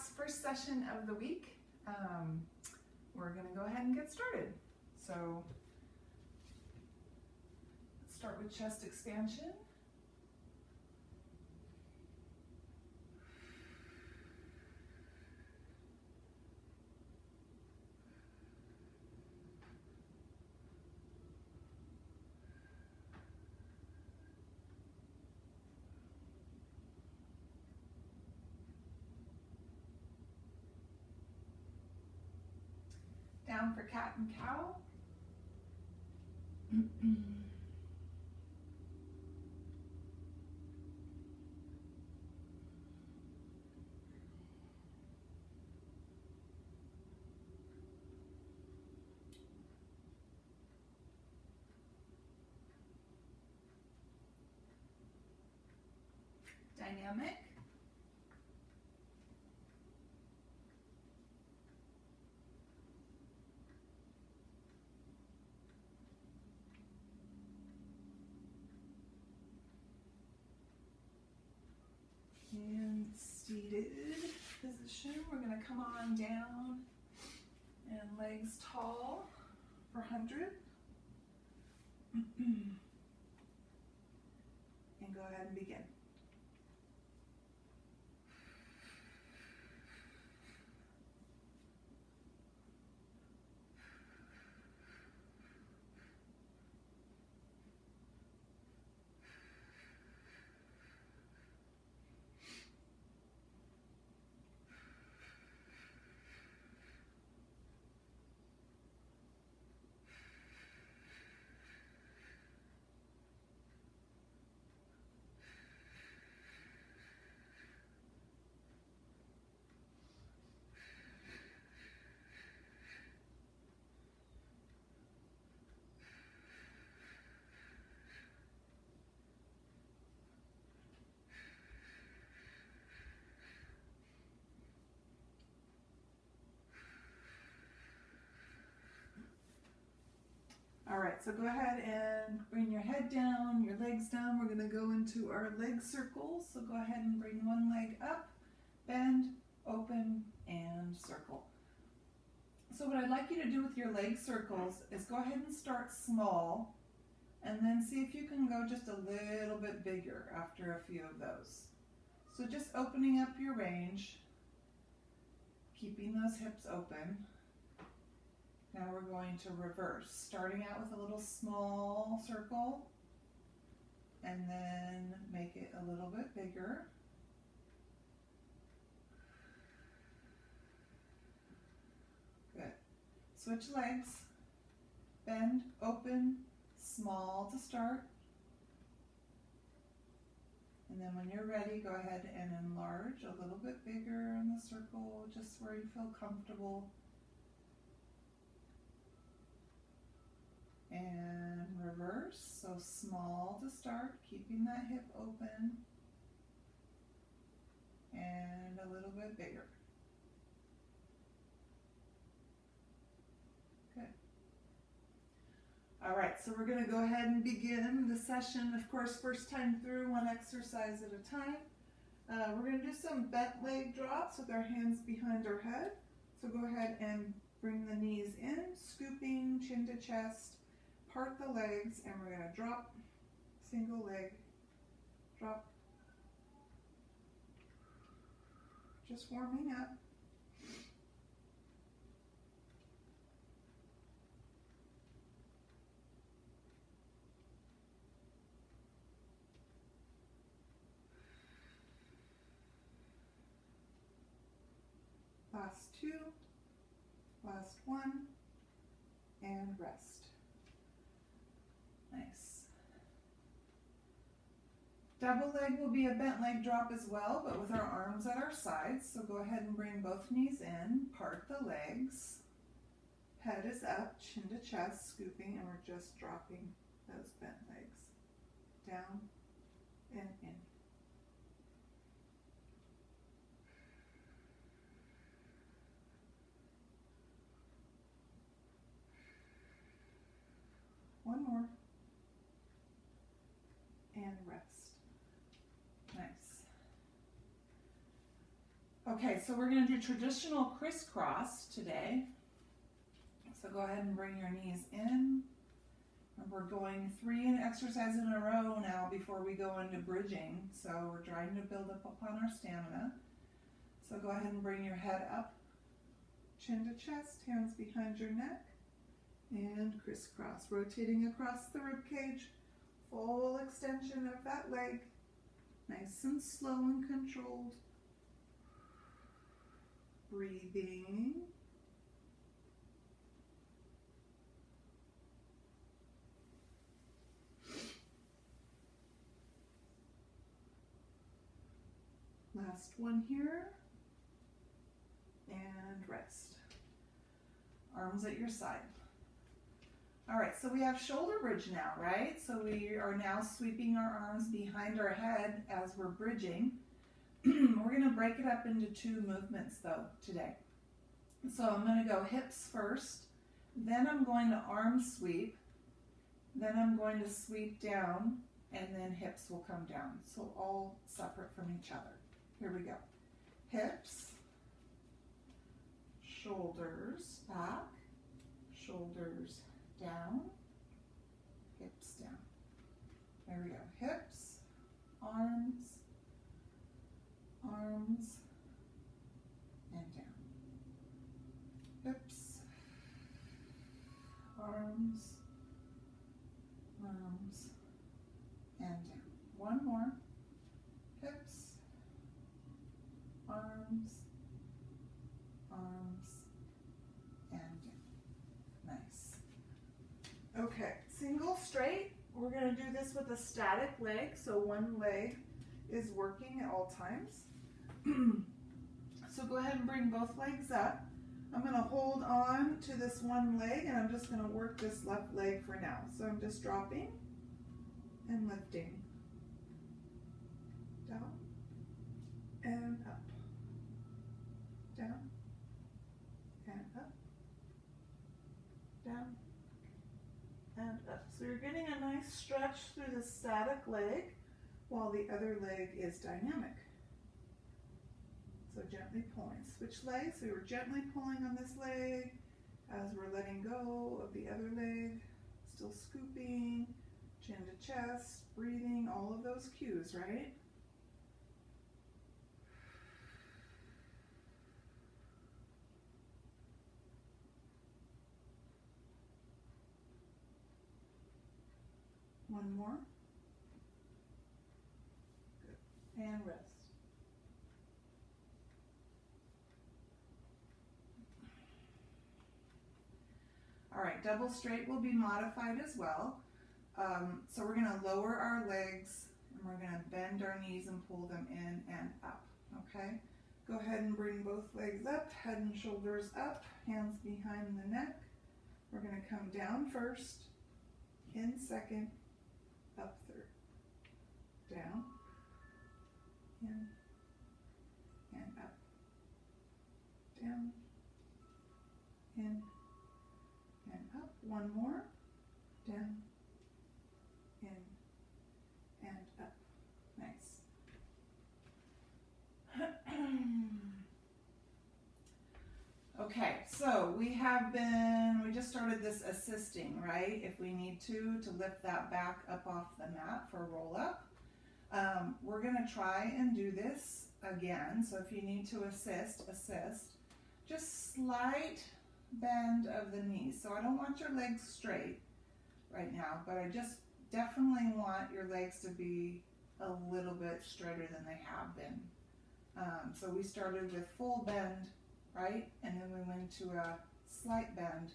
class, first session of the week. We're going to go ahead and get started. So let's start with chest expansion. Down for cat and cow. Dynamic. And seated position. We're going to come on down and legs tall for 100. And go ahead and begin. All right, so go ahead and bring your head down, your legs down. We're going to go into our leg circles. So go ahead and bring one leg up, bend, open, and circle. So what I'd like you to do with your leg circles is go ahead and start small and then see if you can go just a little bit bigger after a few of those. So just opening up your range, keeping those hips open. Now we're going to reverse, starting out with a little small circle and then make it a little bit bigger. Good. Switch legs, bend, open, small to start. And then when you're ready, go ahead and enlarge a little bit bigger in the circle, just where you feel comfortable. And reverse, so small to start, keeping that hip open, and a little bit bigger. Good. All right, so we're going to go ahead and begin the session. Of course, first time through, one exercise at a time. We're going to do some bent leg drops with our hands behind our head. So go ahead and bring the knees in, scooping chin to chest. Part the legs, and we're going to drop, single leg, drop. Just warming up. Last two, last one, and rest. Nice. Double leg will be a bent leg drop as well, but with our arms at our sides. So go ahead and bring both knees in, part the legs. Head is up, chin to chest, scooping, and we're just dropping those bent legs. Down and in. One more. And rest. Nice. Okay, so we're going to do traditional crisscross today. So go ahead and bring your knees in. And we're going 3 exercises in a row now before we go into bridging. So we're trying to build up upon our stamina. So go ahead and bring your head up, chin to chest, hands behind your neck, and crisscross, rotating across the rib cage, full extension of that leg, nice and slow and controlled. Breathing. Last one here. And rest. Arms at your side. All right, so we have shoulder bridge now, right? So we are now sweeping our arms behind our head as we're bridging. We're going to break it up into 2 movements though today. So I'm going to go hips first, then I'm going to arm sweep, then I'm going to sweep down, and then hips will come down. So all separate from each other. Here we go. Hips, shoulders back, shoulders down, hips down. There we go. Hips, arms, arms, and down. Hips, arms, arms, and down. One more. Hips, arms, arms, and down. Nice. Okay, single straight. We're going to do this with a static leg, so one leg is working at all times. So go ahead and bring both legs up. I'm going to hold on to this one leg and I'm just going to work this left leg for now. So I'm just dropping and lifting. Down and up. Down and up. Down and up. So you're getting a nice stretch through the static leg while the other leg is dynamic. So gently pulling. Switch legs. So we're gently pulling on this leg as we're letting go of the other leg. Still scooping, chin to chest, breathing, all of those cues, right? One more. Good. And rest. All right, double straight will be modified as well. So we're going to lower our legs and we're going to bend our knees and pull them in and up, okay? Go ahead and bring both legs up, head and shoulders up, hands behind the neck. We're going to come down first, in second, up third. Down, in, and up. Down, in, and up. One more. Down, in, and up. Nice. Okay, so we just started this assisting, right? If we need to lift that back up off the mat for a roll up. We're gonna try and do this again. So if you need to assist. Just slight bend of the knees. So I don't want your legs straight right now, but I just definitely want your legs to be a little bit straighter than they have been. So we started with full bend, right? And then we went to a slight bend,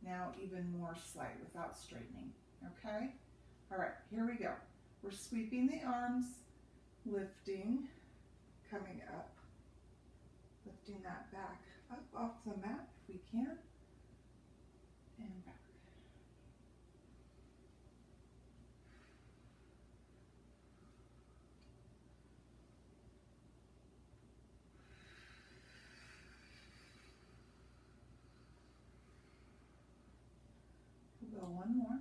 now even more slight without straightening, okay? All right, here we go. We're sweeping the arms, lifting, coming up, lifting that back up off the mat if we can, and back. We'll go one more.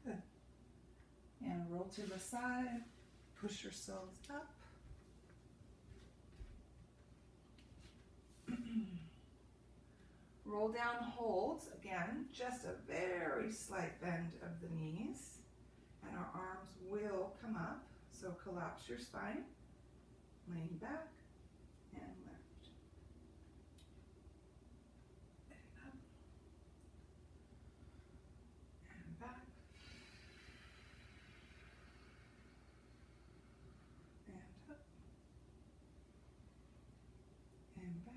Good. And roll to the side, push yourselves up. Roll down holds, again, just a very slight bend of the knees, and our arms will come up. So collapse your spine, lean back, and lift. And up, and back, and up, and back,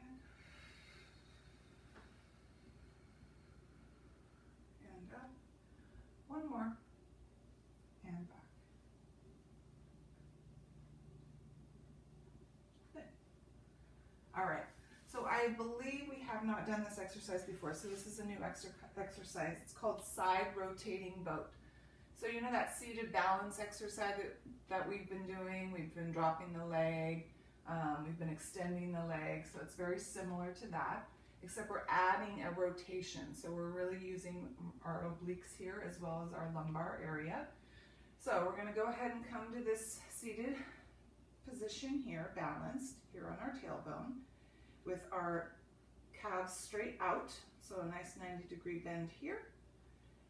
and up. One more, and back. Good. All right, so I believe we have not done this exercise before, so this is a new exercise. It's called side rotating boat. So you know that seated balance exercise that we've been doing? We've been dropping the leg, we've been extending the leg, so it's very similar to that, except we're adding a rotation. So we're really using our obliques here as well as our lumbar area. So we're gonna go ahead and come to this seated position here, balanced here on our tailbone, with our calves straight out, so a nice 90-degree bend here.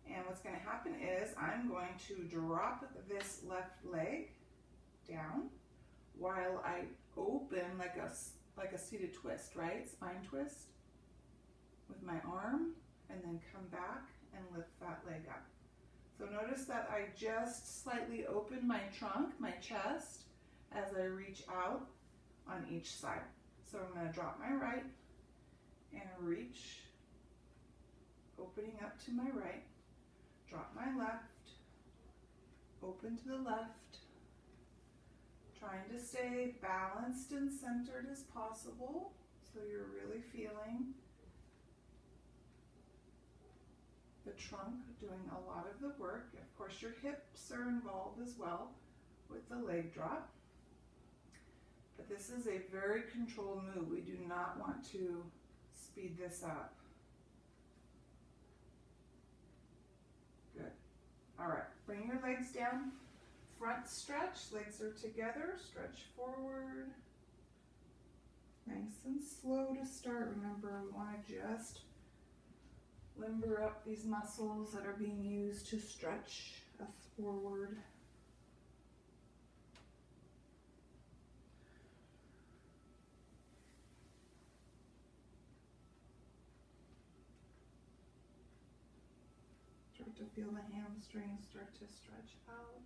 And what's going to happen is I'm going to drop this left leg down while I open like a seated twist, right? Spine twist with my arm, and then come back and lift that leg up. So notice that I just slightly open my trunk, my chest, as I reach out on each side. So I'm going to drop my right and reach, opening up to my right, drop my left, open to the left, trying to stay balanced and centered as possible, so you're really feeling the trunk doing a lot of the work. Of course, your hips are involved as well with the leg drop. But this is a very controlled move. We do not want to speed this up. Good. All right, bring your legs down. Front stretch, legs are together. Stretch forward. Nice and slow to start. Remember, we want to just limber up these muscles that are being used to stretch us forward. Start to feel the hamstrings start to stretch out.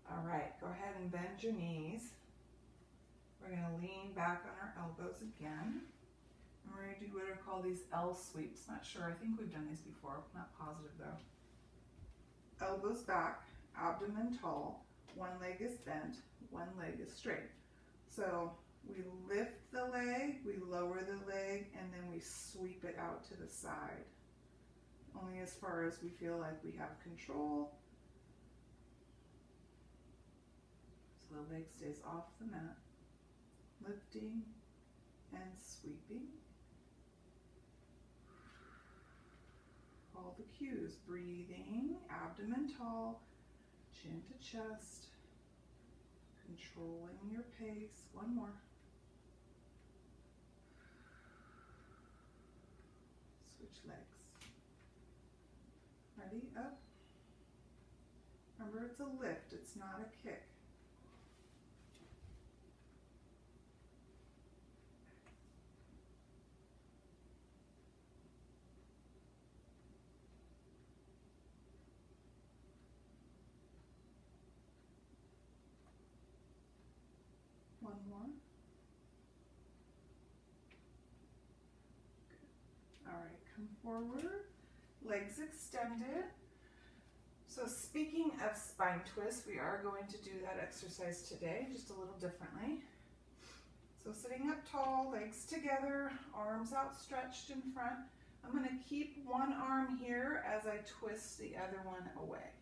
All right, go ahead and bend your knees. We're going to lean back on our elbows again. And we're going to do what are called these L sweeps. Not sure, I think we've done these before, not positive though. Elbows back, abdomen tall, one leg is bent, one leg is straight. So we lift the leg, we lower the leg, and then we sweep it out to the side. Only as far as we feel like we have control. So the leg stays off the mat. Lifting and sweeping. All the cues. Breathing, abdomen tall, chin to chest. Controlling your pace. One more. Switch legs. Ready? Up. Remember, it's a lift. It's not a kick. One more. Good. All right, come forward, legs extended. So speaking of spine twist, we are going to do that exercise today, just a little differently. So sitting up tall, legs together, arms outstretched in front. I'm going to keep one arm here as I twist the other one away.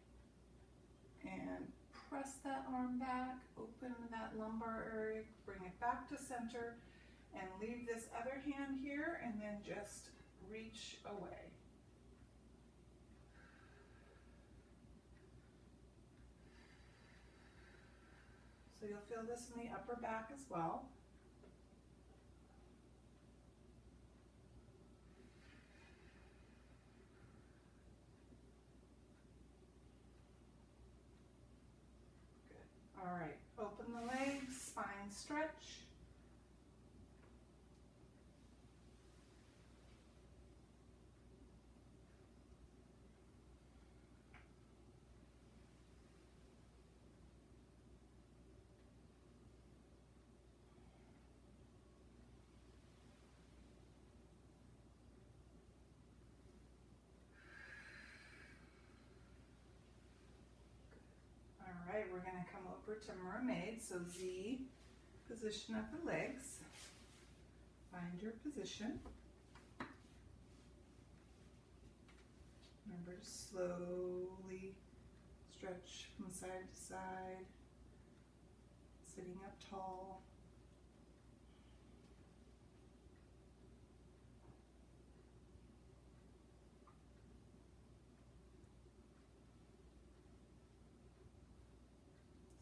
And press that arm back, open that lumbar area, bring it back to center, and leave this other hand here and then just reach away. So you'll feel this in the upper back as well. Good. All right, open the legs, spine stretch. All right, we're going to come over to mermaid. So Z, position of the legs. Find your position. Remember to slowly stretch from side to side, sitting up tall.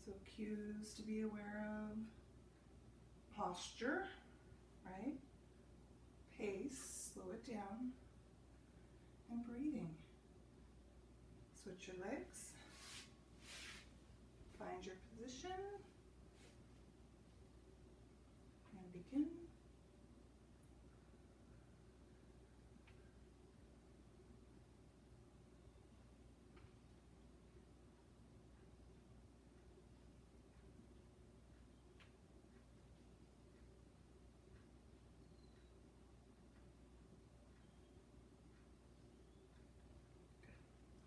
So cues to be aware of: posture, right? Pace, slow it down, and breathing. Switch your legs. Find your position. And begin.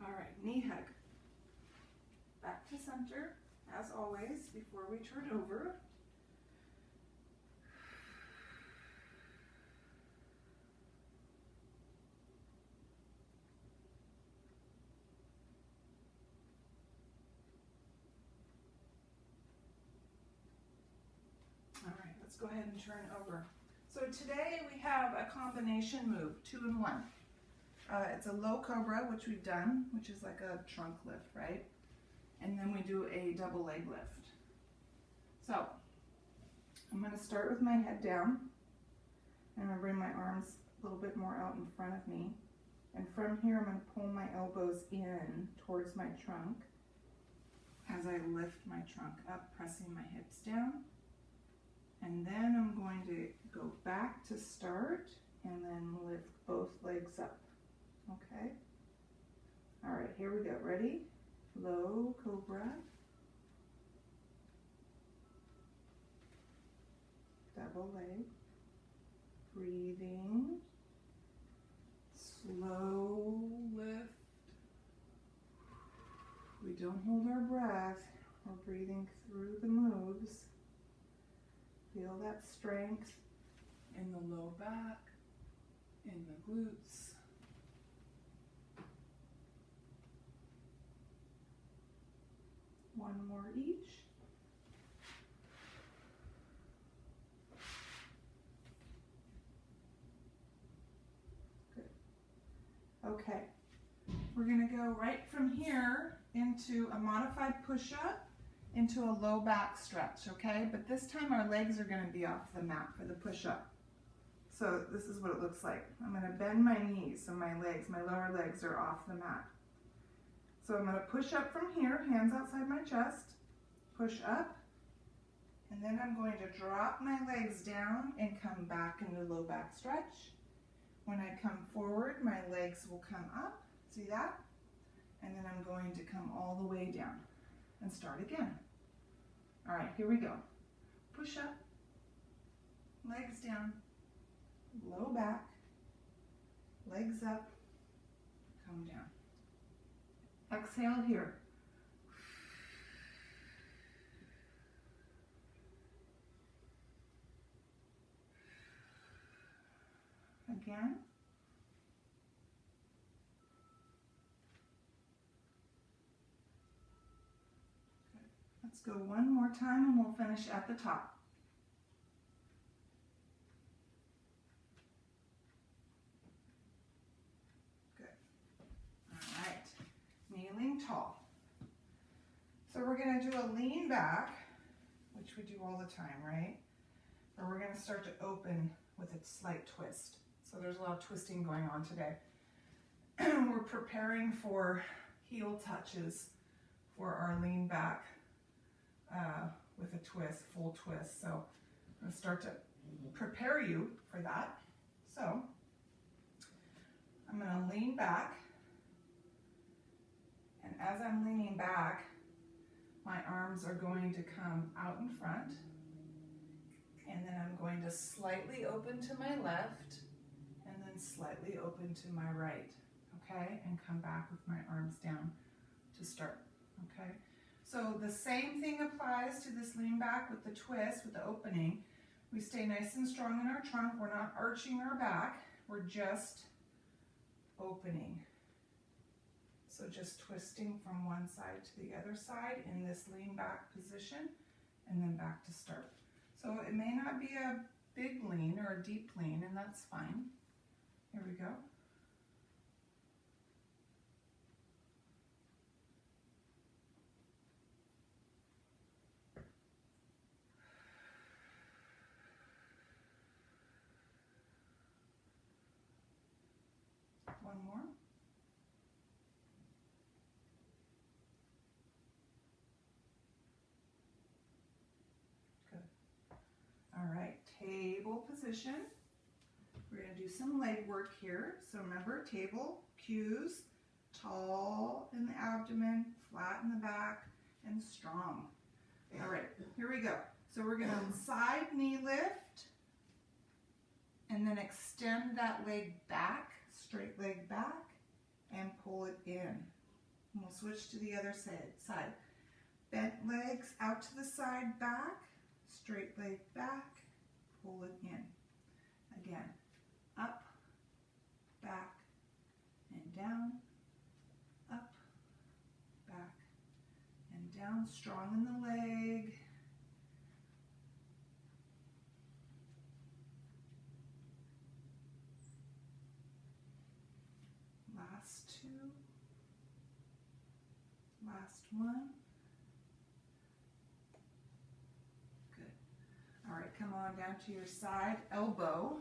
All right, knee hug. Back to center, as always, before we turn over. All right, let's go ahead and turn over. So today we have a combination move, 2 in 1. It's a low cobra, which we've done, which is like a trunk lift, right? And then we do a double leg lift. So I'm going to start with my head down. And I'm going to bring my arms a little bit more out in front of me. And from here, I'm going to pull my elbows in towards my trunk as I lift my trunk up, pressing my hips down. And then I'm going to go back to start and then lift both legs up. Okay? All right, here we go. Ready? Low cobra. Double leg. Breathing. Slow lift. We don't hold our breath. We're breathing through the moves. Feel that strength in the low back, in the glutes. One more each. Good. Okay. We're going to go right from here into a modified push-up into a low back stretch, okay? But this time our legs are going to be off the mat for the push-up. So this is what it looks like. I'm going to bend my knees so my legs, my lower legs are off the mat. So I'm going to push up from here, hands outside my chest, push up, and then I'm going to drop my legs down and come back into low back stretch. When I come forward, my legs will come up, see that? And then I'm going to come all the way down and start again. All right, here we go. Push up, legs down, low back, legs up, come down. Exhale here. Again. Let's go one more time and we'll finish at the top. feeling tall. So we're going to do a lean back, which we do all the time, right? Or we're going to start to open with a slight twist. So there's a lot of twisting going on today. We're preparing for heel touches for our lean back with a twist, full twist. So I'm going to start to prepare you for that. So I'm going to lean back, and as I'm leaning back, my arms are going to come out in front, and then I'm going to slightly open to my left, and then slightly open to my right, okay? And come back with my arms down to start, okay? So the same thing applies to this lean back with the twist, with the opening. We stay nice and strong in our trunk. We're not arching our back. We're just opening. So just twisting from one side to the other side in this lean back position, and then back to start. So it may not be a big lean or a deep lean, and that's fine. Here we go. One more. Good. All right, table position. We're going to do some leg work here. So remember, table cues, tall in the abdomen, flat in the back, and strong. All right, here we go. So we're going to side knee lift, and then extend that leg back, straight leg back, and pull it in. And we'll switch to the other side. Bent legs out to the side, back, straight leg back, pull it in. Again, up, back, and down, up, back, and down. Strong in the leg. Last two. Last one. Good. All right, come on down to your side elbow.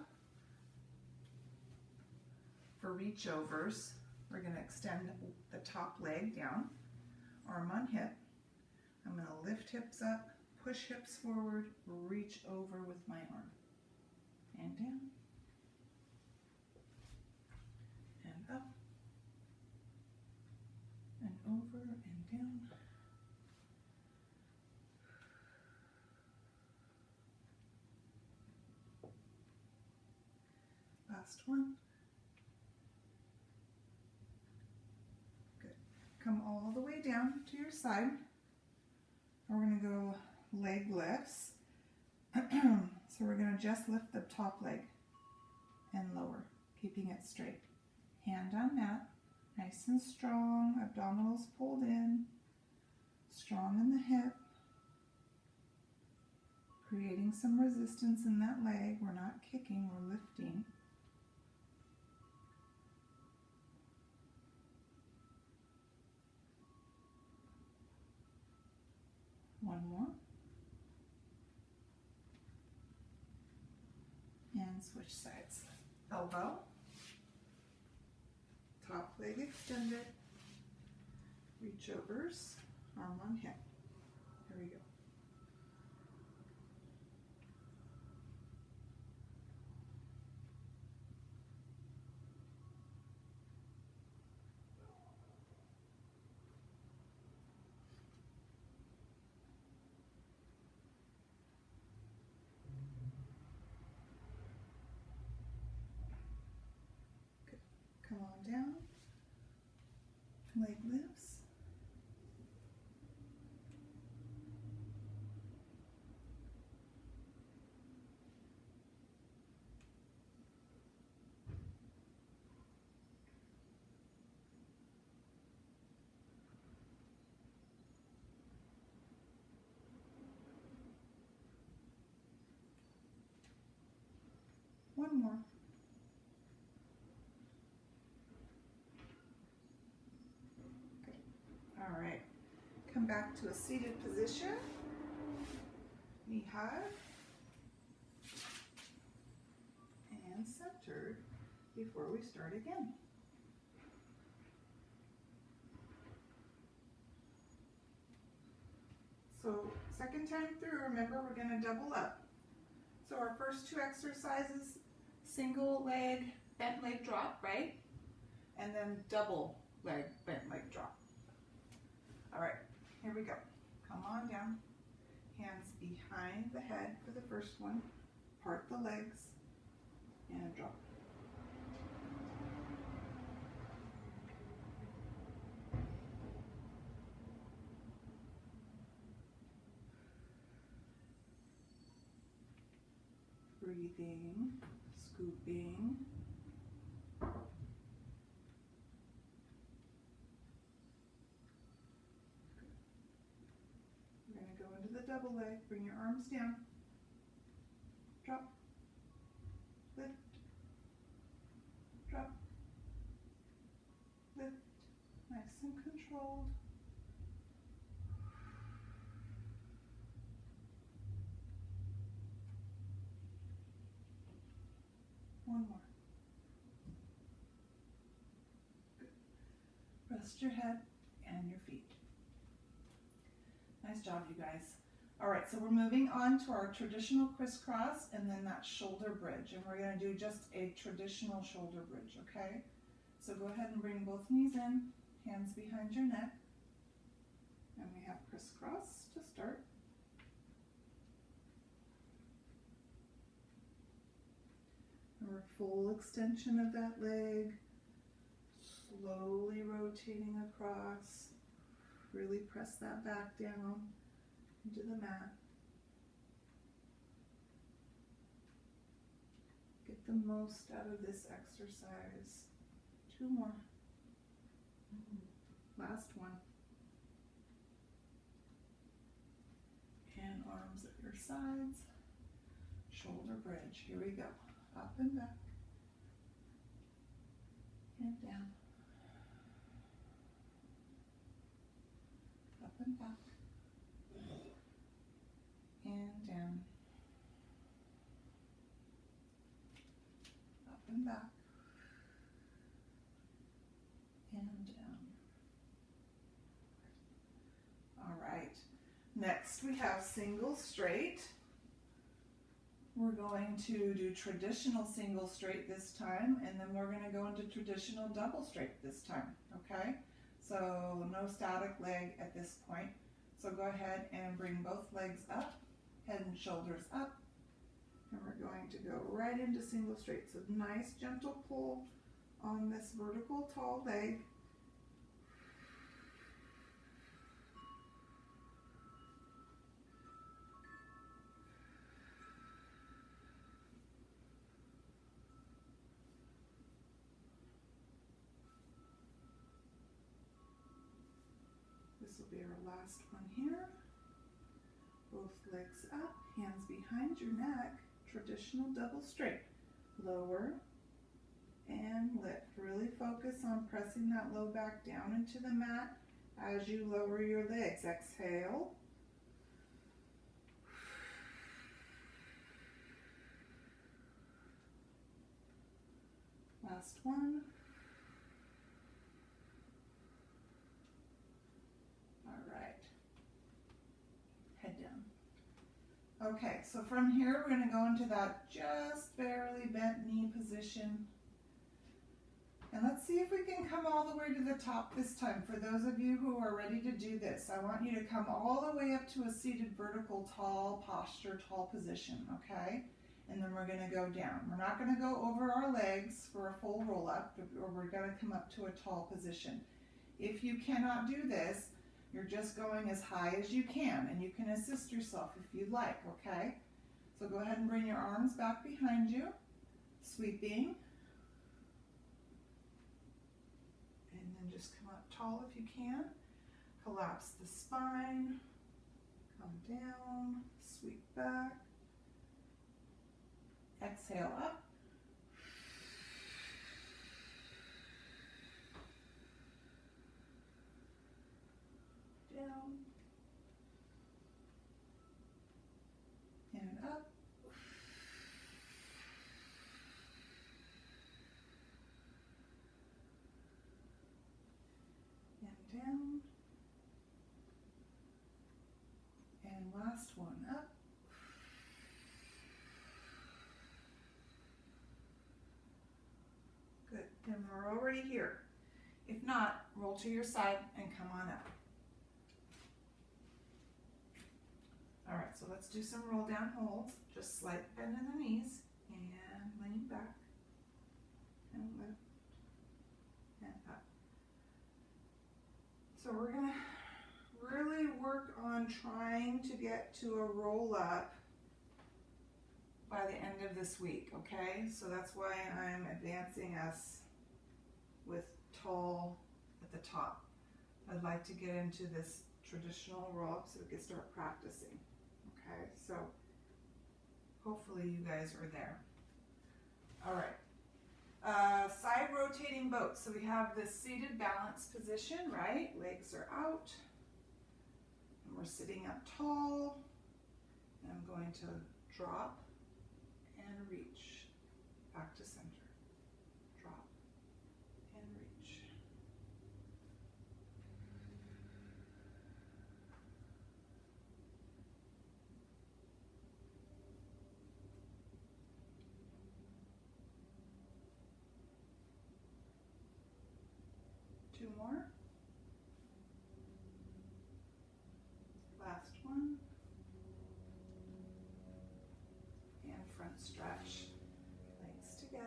For reach overs, we're going to extend the top leg down, arm on hip. I'm going to lift hips up, push hips forward, reach over with my arm. And down. And up. And over and down. Last one. Good. Come all the way down to your side. We're going to go leg lifts. So we're going to just lift the top leg and lower, keeping it straight. Hand on mat, nice and strong, abdominals pulled in, strong in the hip, creating some resistance in that leg. We're not kicking, we're lifting. One more. And switch sides. Elbow, top leg extended, reach overs, arm on hip. Here we go. Come on down, leg lifts. One more. back to a seated position. Knee high. And centered before we start again. So second time through, remember we're going to double up. So our first two exercises, single leg, bent leg drop, right? And then double leg, bent leg drop. All right, here we go. Come on down. Hands behind the head for the first one. Part the legs and drop. Breathing, scooping. We're going to go into the double leg. Bring your arms down. Drop. Lift. Drop. Lift. Nice and controlled. One more. Good. Rest your head and your feet. Nice job, you guys. All right, so we're moving on to our traditional crisscross and then that shoulder bridge. And we're going to do just a traditional shoulder bridge, okay? So go ahead and bring both knees in, hands behind your neck. And we have crisscross to start. Or full extension of that leg, slowly rotating across. Really press that back down into the mat. Get the most out of this exercise. Two more. Last one. And arms at your sides. Shoulder bridge. Here we go. Up and back, and down, up and back, and down, up and back, and down. All right, next we have single straight. We're going to do traditional single straight this time, and then we're going to go into traditional double straight this time, okay? So no static leg at this point. So go ahead and bring both legs up, head and shoulders up, and we're going to go right into single straight. So nice gentle pull on this vertical tall leg. This will be our last one here. Both legs up, hands behind your neck, traditional double straight. Lower and lift. Really focus on pressing that low back down into the mat as you lower your legs. Exhale. Last one. Okay, so from here we're going to go into that just barely bent knee position. And let's see if we can come all the way to the top this time. For those of you who are ready to do this, I want you to come all the way up to a seated vertical tall posture, tall position, okay? And then we're going to go down. We're not going to go over our legs for a full roll up, or we're going to come up to a tall position. If you cannot do this, you're just going as high as you can, and you can assist yourself if you'd like, okay? So go ahead and bring your arms back behind you, sweeping. And then just come up tall if you can. Collapse the spine, come down, sweep back. Exhale up. Down. and we're already here. If not, roll to your side and come on up. All right, so let's do some roll down holds. Just slight bend in the knees and lean back and lift and up. So we're gonna really work on trying to get to a roll up by the end of this week, okay? So that's why I'm advancing us with tall at the top. I'd like to get into this traditional roll up so we can start practicing, okay? So hopefully you guys are there. All right, side rotating boat. So we have this seated balance position, right? Legs are out, and we're sitting up tall. And I'm going to drop and reach back to center. Drop and reach. Two more. Last one. And front stretch. Legs together.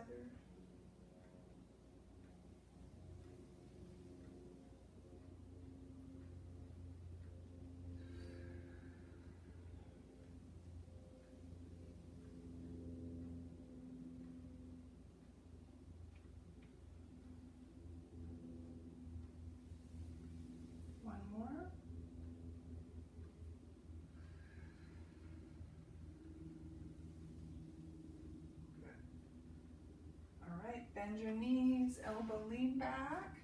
One more. Good. All right, bend your knees, elbow lean back.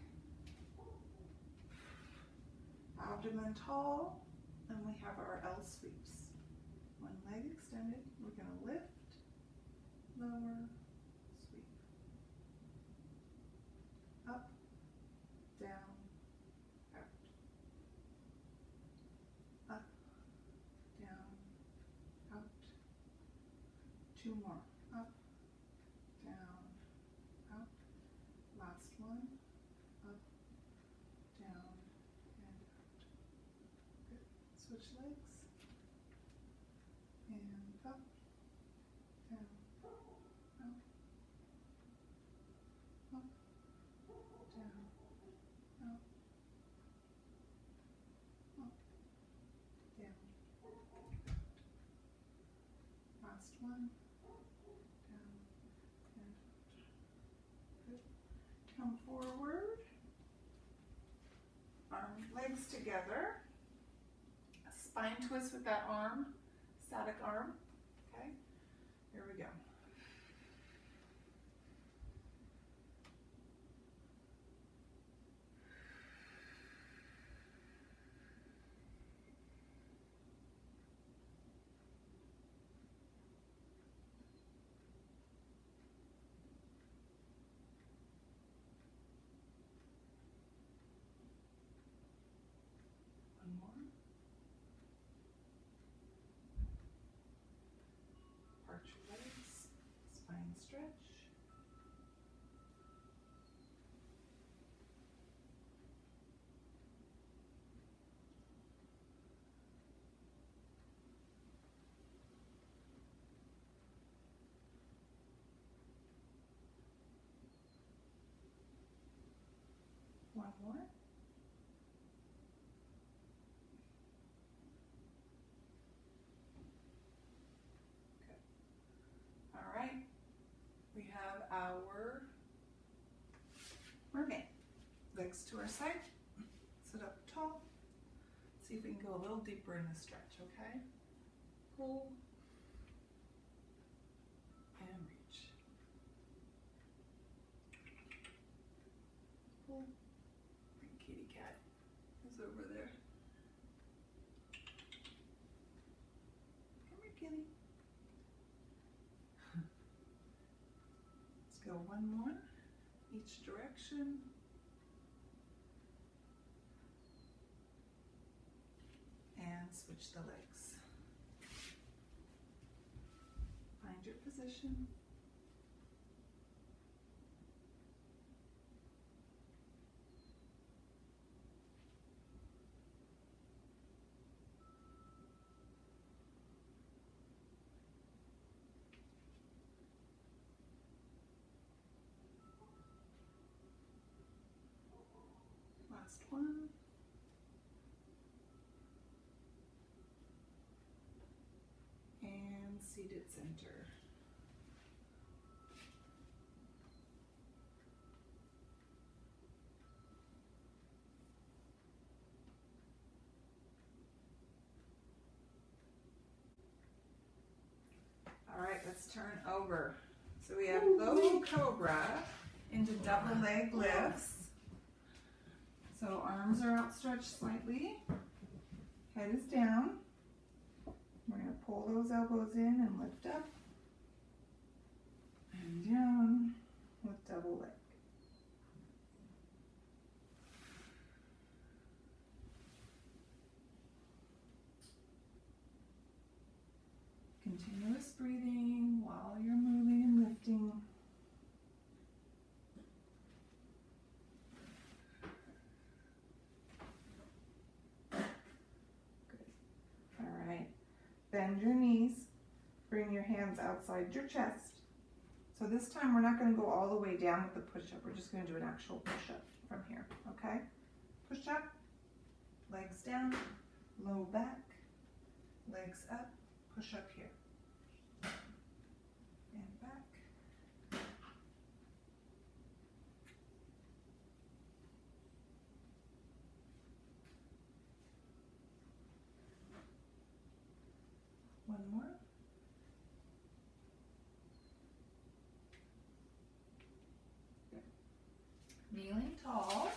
Abdomen tall, and we have our L sweeps. One leg extended, we're gonna lift, lower, sweep. Up, down, out. Up, down, out. Two more. Up, down, out. Last one. Up, down, and out. Good. Switch legs. And up, down, out. Up, down, out. Up, down, out. Last one. Down and out. Good. Come forward. Legs together. A spine twist with that arm, static arm. Okay, here we go. One more. Arch your legs, spine stretch. One more. All right, we have our mermaid. Legs to our side, sit up tall. See if we can go a little deeper in the stretch, okay? Pull and reach. Pull. And kitty cat is over there. Come here, kitty. Let's go one more, each direction. And switch the legs. Find your position. last one. And seated center. All right, let's turn over. So we have low cobra into double leg lifts. So arms are outstretched slightly, head is down. We're going to pull those elbows in and lift up and down with double leg. Continuous breathing while you're moving and lifting. Bend your knees, bring your hands outside your chest. So this time we're not going to go all the way down with the push-up. We're just going to do an actual push-up from here, okay? Push up, legs down, low back, legs up, push up here. And back. One more. Good. Kneeling tall.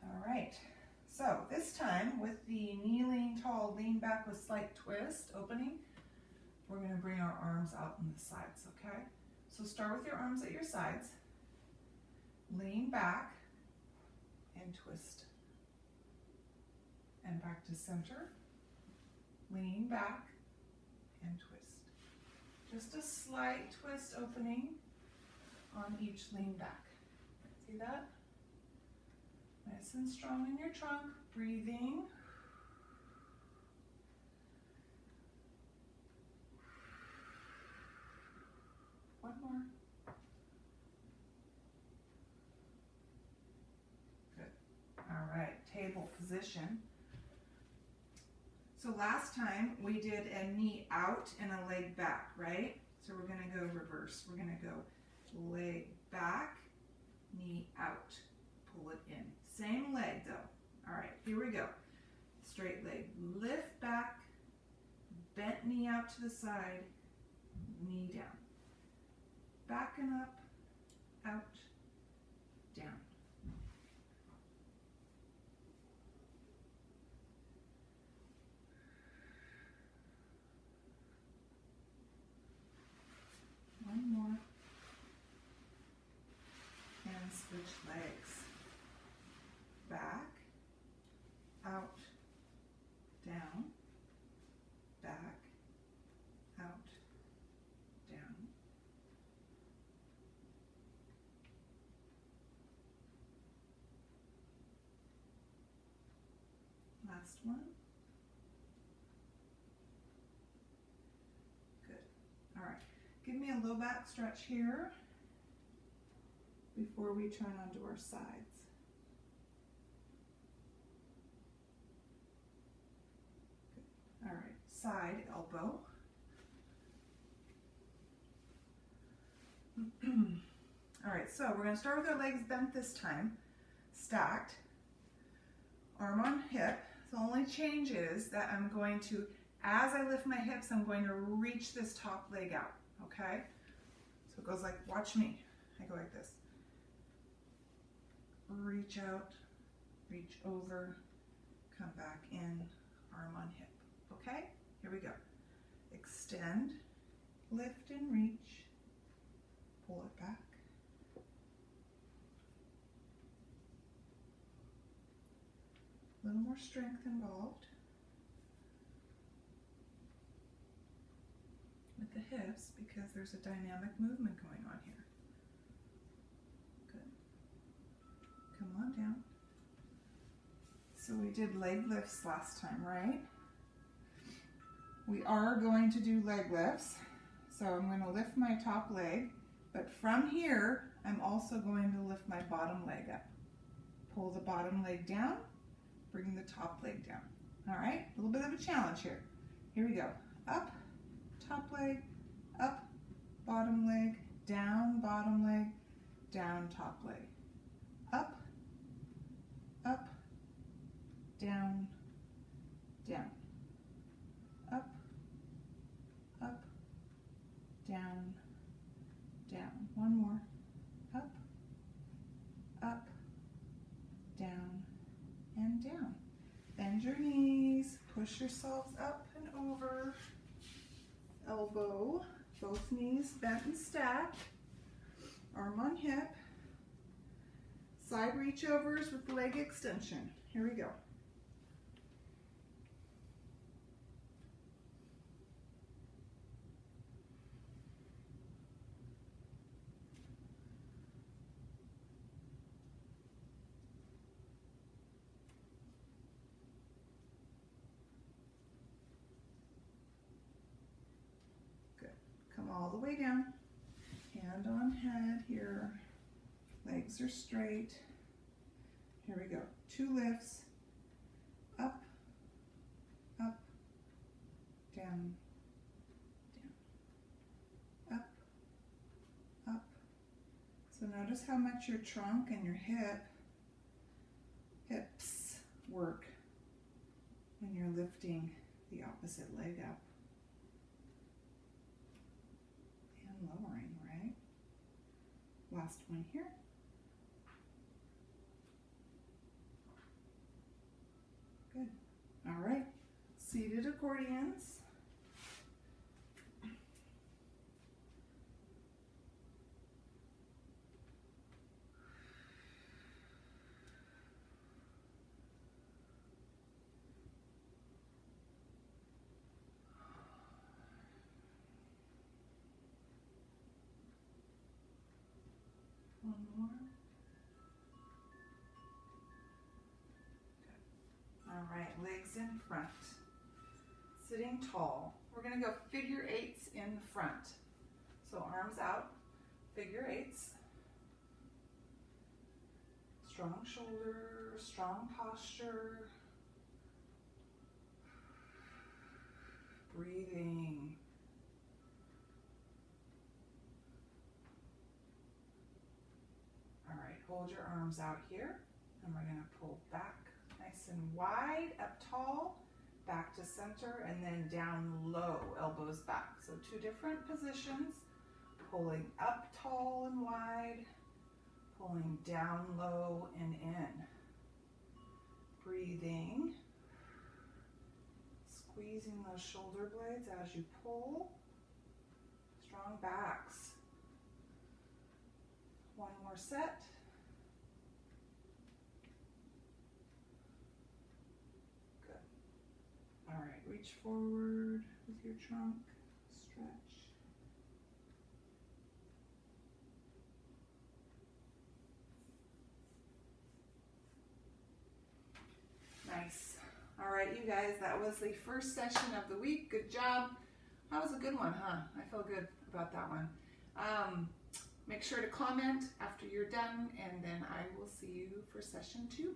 All right. So this time with the kneeling tall, lean back with slight twist, opening, we're going to bring our arms out on the sides, okay? So start with your arms at your sides. Lean back and twist. And back to center. Lean back and twist. Just a slight twist opening on each lean back. See that? Nice and strong in your trunk, breathing. One more. Good. All right, table position. So last time we did a knee out and a leg back, right? So we're gonna go reverse. We're gonna go leg back, knee out, pull it in. Same leg though. All right, here we go. Straight leg, lift back, bent knee out to the side, knee down. Back and up, out, down. One more. And switch legs. Back, out, down, back, out, down. Last one. Good. All right. Give me a low back stretch here before we turn onto our sides. Good. All right, side elbow. All right, so we're going to start with our legs bent this time, stacked, arm on hip. The only change is that I'm going to, as I lift my hips, I'm going to reach this top leg out, okay? So it goes like, watch me. I go like this. Reach out, reach over, come back in, arm on hip, okay? Here we go. Extend, lift and reach, pull it back. A little more strength involved with the hips because there's a dynamic movement going on here. Good. Come on down. So we did leg lifts last time, right? We are going to do leg lifts. So I'm going to lift my top leg, but from here, I'm also going to lift my bottom leg up, Pull the bottom leg down, bring the top leg down. All right, a little bit of a challenge here. Here we go. Up, top leg, up, bottom leg, down, bottom leg, down, top leg. Up, up, down, down. Up, up, down, down. One more. Up, up, down, and down. Bend your knees, push yourselves up and over. Elbow, both knees bent and stacked. Arm on hip. Side reach overs with leg extension. Here we go. Come all the way down, hand on head here, legs are straight. Here we go, 2 lifts, up, up, down, down, up, up. So notice how much your trunk and your hips work when you're lifting the opposite leg up. Lowering, right? Last one here. Good. All right. Seated accordions. One more. Good. All right, legs in front. Sitting tall. We're going to go figure 8s in front. So arms out, figure 8s. Strong shoulder, strong posture. Breathing. Hold your arms out here, and we're going to pull back nice and wide, up tall, back to center, and then down low, elbows back. So 2 different positions, pulling up tall and wide, pulling down low and in. Breathing, squeezing those shoulder blades as you pull. Strong backs. One more set. All right, reach forward with your trunk, stretch. Nice. All right, you guys, that was the first session of the week. Good job. That was a good one, huh? I feel good about that one. Make sure to comment after you're done, and then I will see you for session 2.